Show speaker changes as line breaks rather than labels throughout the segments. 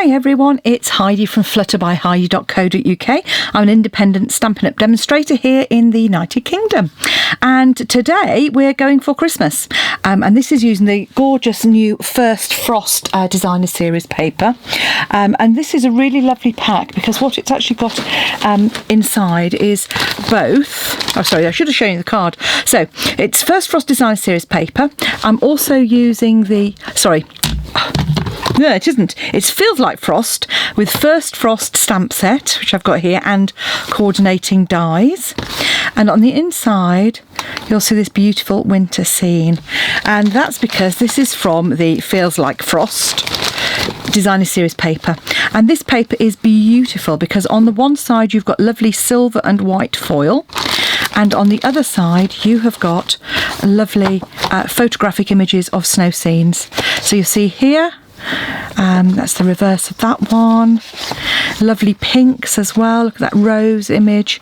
Hi everyone, it's Heidi from flutterbyheidi.co.uk. I'm an independent Stampin' Up! Demonstrator here in the United Kingdom, and today we're going for Christmas, and this is using the gorgeous new First Frost Designer Series paper, and this is a really lovely pack because what it's actually got inside is both, oh sorry, I should have shown you the card. So it's First Frost Designer Series paper. I'm also using the, no, it isn't. It feels like frost with First Frost stamp set, which I've got here, and coordinating dies. And on the inside, you'll see this beautiful winter scene. And that's because this is from the Feels Like Frost Designer Series paper. And this paper is beautiful because on the one side, you've got lovely silver and white foil. And on the other side, you have got lovely photographic images of snow scenes. So you see here, that's the reverse of that one. Lovely pinks as well. Look at that rose image,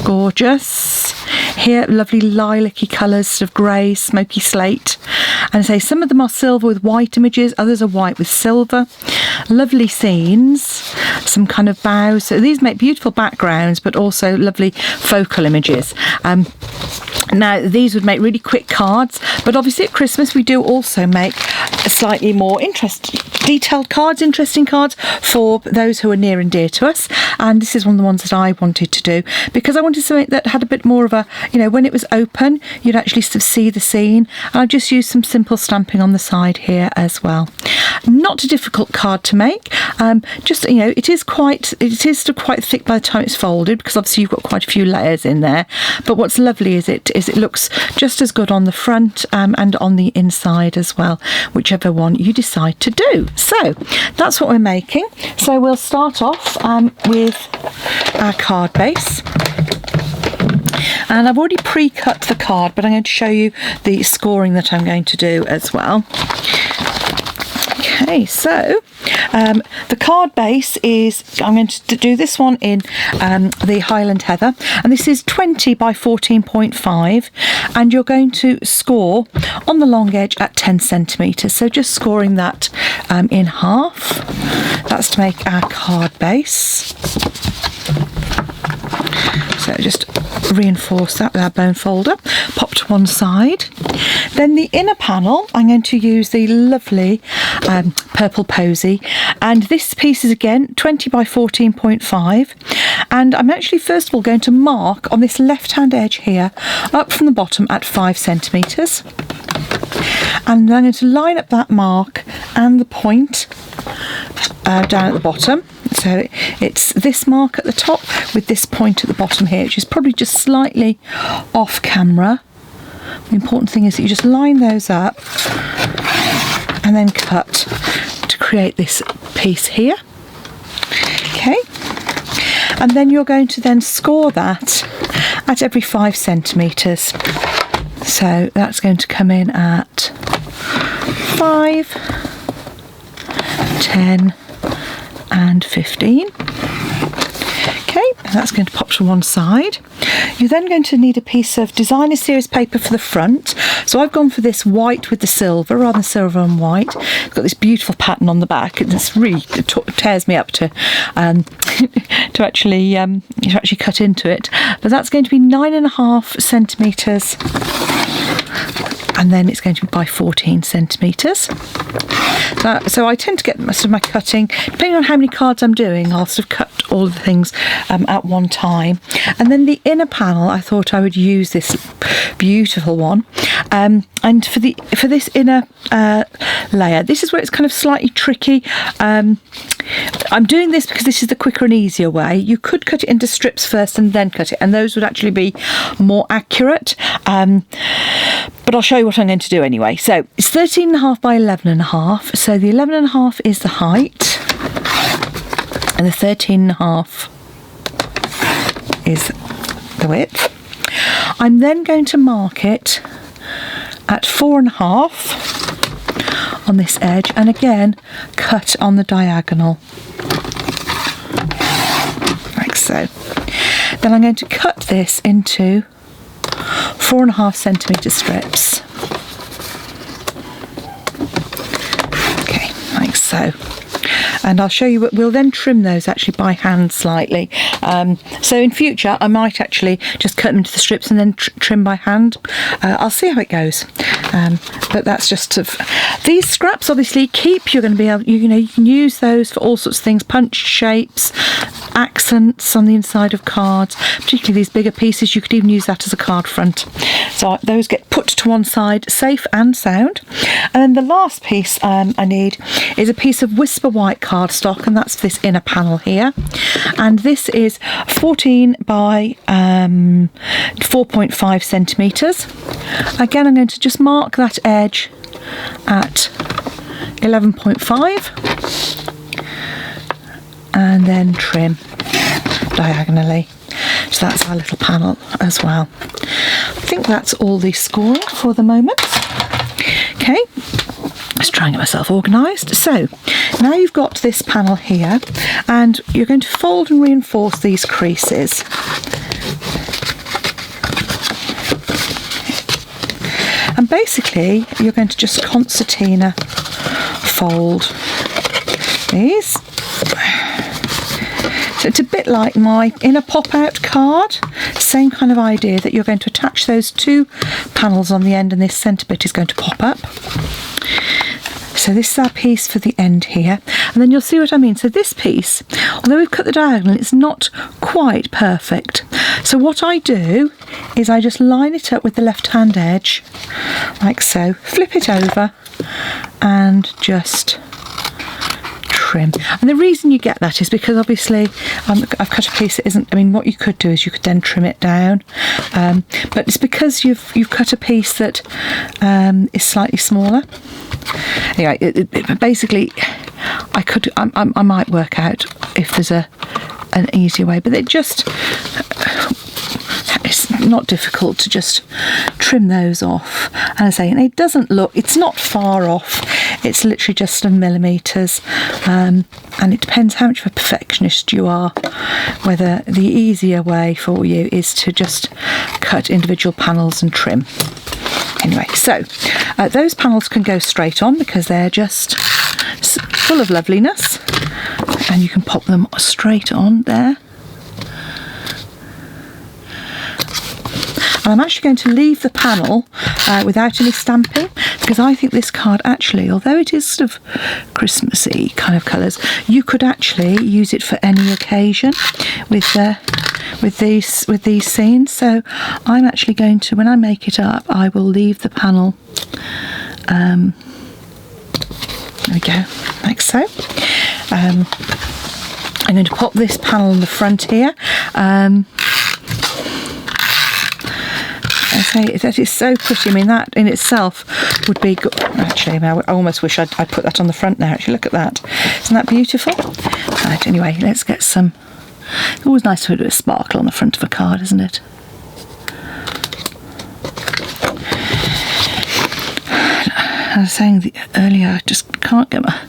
gorgeous. Here, lovely lilac-y colours, sort of grey, smoky slate. And say some of them are silver with white images, others are white with silver. Lovely scenes, some kind of boughs. So these make beautiful backgrounds, but also lovely focal images. Now, these would make really quick cards, but obviously at Christmas we do also make slightly more detailed cards, interesting cards for those who are near and dear to us. And this is one of the ones that I wanted to do because I wanted something that had a bit more of a, you know, when it was open, you'd actually sort of see the scene. And I just used some simple stamping on the side here as well. Not a difficult card to make. Just, you know, it is still quite thick by the time it's folded because obviously you've got quite a few layers in there. But what's lovely is it looks just as good on the front and on the inside as well, whichever one you decide to do. So that's what we're making. So we'll start off with our card base. And I've already pre-cut the card, but I'm going to show you the scoring that I'm going to do as well. Okay, so the card base is, I'm going to do this one in the Highland Heather, and this is 20 by 14.5, and you're going to score on the long edge at 10 centimetres. So just scoring that in half. That's to make our card base. So just reinforce that with our bone folder, pop to one side. Then the inner panel, I'm going to use the lovely purple posy, and this piece is again 20 by 14.5, and I'm actually first of all going to mark on this left hand edge here up from the bottom at 5 centimetres, and then I'm going to line up that mark and the point down at the bottom. So it's this mark at the top with this point at the bottom here, which is probably just slightly off camera. The important thing is that you just line those up and then cut to create this piece here. Okay, and then you're going to then score that at every 5 centimetres. So that's going to come in at 5, 10 and 15. Okay, and that's going to pop to one side. You're then going to need a piece of Designer Series paper for the front. So I've gone for this white with the silver rather than silver and white. It's got this beautiful pattern on the back, and this really tears me up to to actually cut into it. But that's going to be 9.5 centimetres. And then it's going to be by 14 centimetres. So I tend to get most of my cutting, depending on how many cards I'm doing, I'll sort of cut all of the things at one time. And then the inner panel, I thought I would use this beautiful one. And for this inner layer, this is where it's kind of slightly tricky. I'm doing this because this is the quicker and easier way. You could cut it into strips first and then cut it, and those would actually be more accurate. But I'll show you what I'm going to do anyway. So it's 13.5 by 11.5. So the 11.5 is the height, and the 13.5 is the width. I'm then going to mark it at 4.5 on this edge, and again cut on the diagonal like so. Then I'm going to cut this into 4.5 centimetre strips. Okay, like so. and I'll show you. We'll then trim those actually by hand slightly. So in future I might actually just cut them into the strips and then trim by hand. I'll see how it goes. But that's just these scraps obviously keep. You're going to be able, you can use those for all sorts of things, punch shapes, accents on the inside of cards, particularly these bigger pieces. You could even use that as a card front. So those get put to one side, safe and sound. And then the last piece I need is a piece of Whisper White cardstock, and that's this inner panel here. And this is 14 by 4.5 centimetres. Again, I'm going to just mark that edge at 11.5 and then trim diagonally. So that's our little panel as well. I think that's all the scoring for the moment. Okay, just trying to get myself organised. So now you've got this panel here, and you're going to fold and reinforce these creases. And basically you're going to just concertina fold these. So it's a bit like my inner pop-out card, same kind of idea, that you're going to attach those two panels on the end and this centre bit is going to pop up. So this is our piece for the end here, and then you'll see what I mean. So this piece, although we've cut the diagonal, it's not quite perfect. So what I do is I just line it up with the left hand edge, like so, flip it over and just trim. And the reason you get that is because obviously I've cut a piece that isn't, I mean, what you could do is you could then trim it down, but it's because you've cut a piece that is slightly smaller. Anyway, basically I might work out if there's an easier way, but it's not difficult to just trim those off. And I say, and it doesn't look, it's not far off, it's literally just some millimetres, and it depends how much of a perfectionist you are, whether the easier way for you is to just cut individual panels and trim. Anyway, so those panels can go straight on because they're just full of loveliness, and you can pop them straight on there. And I'm actually going to leave the panel without any stamping, because I think this card actually, although it is sort of Christmassy kind of colours, you could actually use it for any occasion with these scenes. So I'm actually going to, when I make it up, I will leave the panel, there we go, like so. I'm going to pop this panel in the front here. I say that is so pretty. I mean, that in itself would be good. Actually, I almost wish I'd put that on the front now. Actually, look at that. Isn't that beautiful? Right, anyway, let's get some. It's always nice to put a bit of sparkle on the front of a card, isn't it? I was saying earlier, I just can't get my.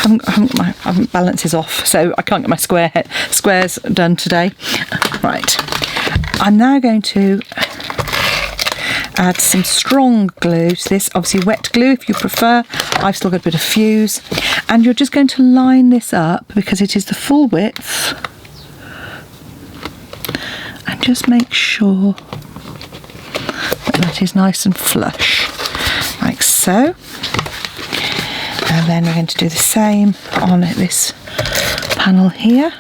I haven't balances off, so I can't get my squares done today. Right, I'm now going to add some strong glue to this, obviously wet glue if you prefer. I've still got a bit of fuse, and you're just going to line this up because it is the full width, and just make sure that is nice and flush, like so. And then we're going to do the same on this panel here.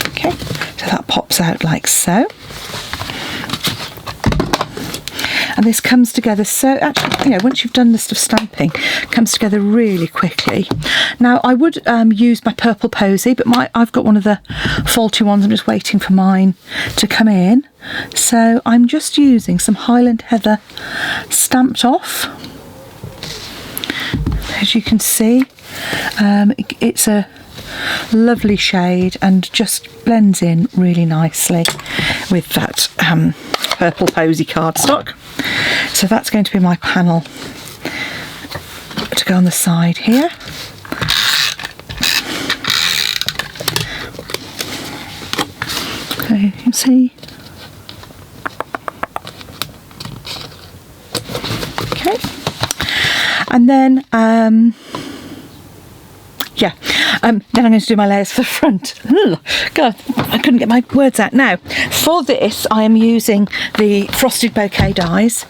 Okay, so that pops out like so. And this comes together so, actually, once you've done the stuff stamping, it comes together really quickly. Now, I would use my purple posy, but I've got one of the faulty ones. I'm just waiting for mine to come in. So I'm just using some Highland Heather stamped off. As you can see, it's a lovely shade and just blends in really nicely with that purple posy cardstock. So that's going to be my panel to go on the side here. So you can see. Okay. And then then I'm going to do my layers for the front. Ugh, God, I couldn't get my words out now. For this, I am using the Frosted Bouquet dies,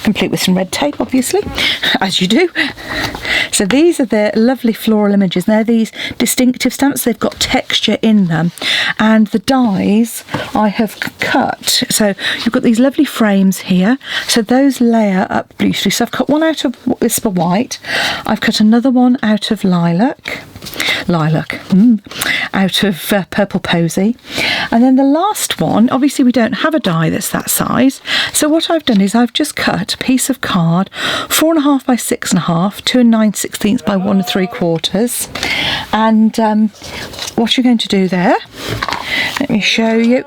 complete with some red tape, obviously, as you do. So these are the lovely floral images. They're these distinctive stamps. They've got texture in them, and the dies I have cut. So you've got these lovely frames here. So those layer up beautifully. So I've cut one out of Whisper White. I've cut another one out of Lilac, out of Purple Posy, and then the last one, obviously we don't have a die that's that size, so what I've done is I've just cut a piece of card 4.5 by 6.5, 2 9/16 by 1 3/4, and what you're going to do there, let me show you.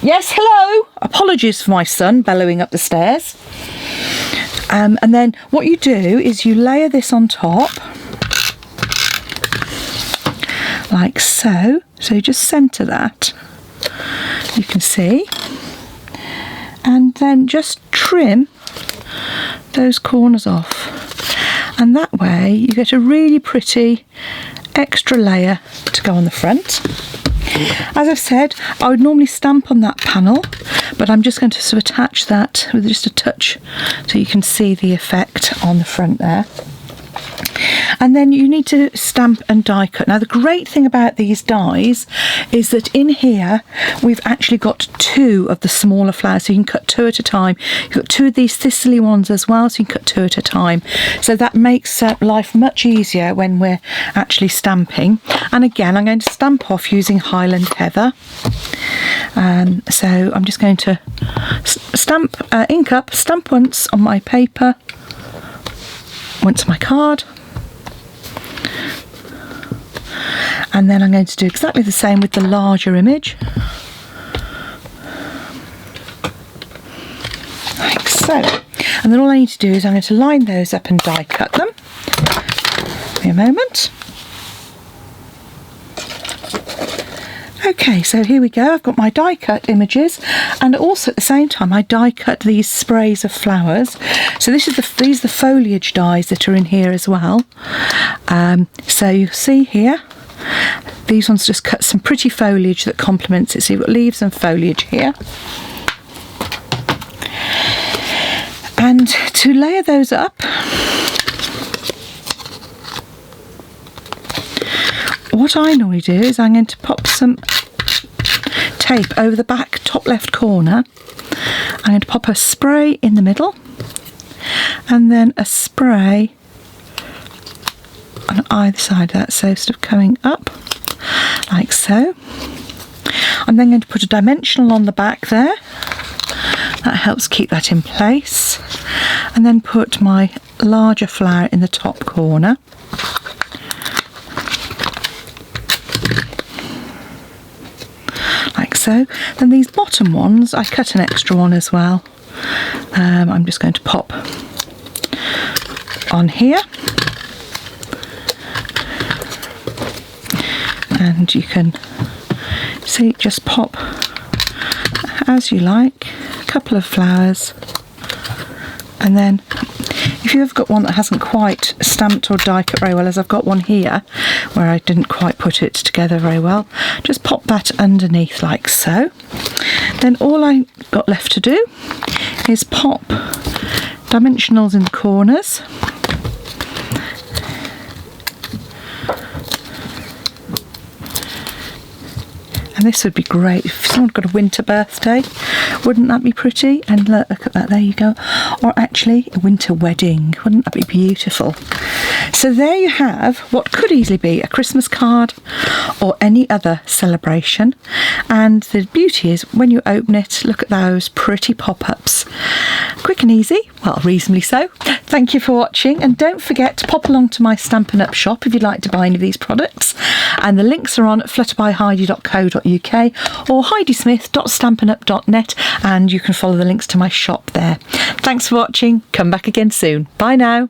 Yes, hello, apologies for my son bellowing up the stairs. And then what you do is you layer this on top like so. So you just centre that, you can see, and then just trim those corners off, and that way you get a really pretty extra layer to go on the front. As I've said, I would normally stamp on that panel, but I'm just going to sort of attach that with just a touch so you can see the effect on the front there. And then you need to stamp and die cut. Now the great thing about these dies is that in here we've actually got 2 of the smaller flowers, so you can cut 2 at a time. You've got 2 of these thistly ones as well, so you can cut 2 at a time. So that makes life much easier when we're actually stamping. And again, I'm going to stamp off using Highland Heather. So I'm just going to ink up, stamp once on my paper, once on my card, and then I'm going to do exactly the same with the larger image, like so. And then all I need to do is I'm going to line those up and die cut them. Give me a moment. Okay, so here we go. I've got my die cut images, and also at the same time I die cut these sprays of flowers. So these are the foliage dies that are in here as well. So you see here, these ones just cut some pretty foliage that complements it. So you've got leaves and foliage here. And to layer those up, what I normally do is I'm going to pop some tape over the back top left corner. I'm going to pop a spray in the middle, and then a spray on either side of that, so sort of coming up like so. I'm then going to put a dimensional on the back there. That helps keep that in place. And then put my larger flower in the top corner. Like so. Then these bottom ones, I cut an extra one as well. I'm just going to pop on here. And you can see, just pop as you like, a couple of flowers, and then if you've got one that hasn't quite stamped or die cut very well, as I've got one here where I didn't quite put it together very well, just pop that underneath like so. Then all I got left to do is pop dimensionals in the corners. And this would be great if someone got a winter birthday. Wouldn't that be pretty? And look at that, there you go. Or actually a winter wedding. Wouldn't that be beautiful? So there you have what could easily be a Christmas card or any other celebration. And the beauty is when you open it, look at those pretty pop-ups. Quick and easy, well, reasonably so. Thank you for watching, and don't forget to pop along to my Stampin' Up shop if you'd like to buy any of these products. And the links are on flutterbyheidi.co.uk or heidismith.stampinup.net, and you can follow the links to my shop there. Thanks for watching. Come back again soon. Bye now.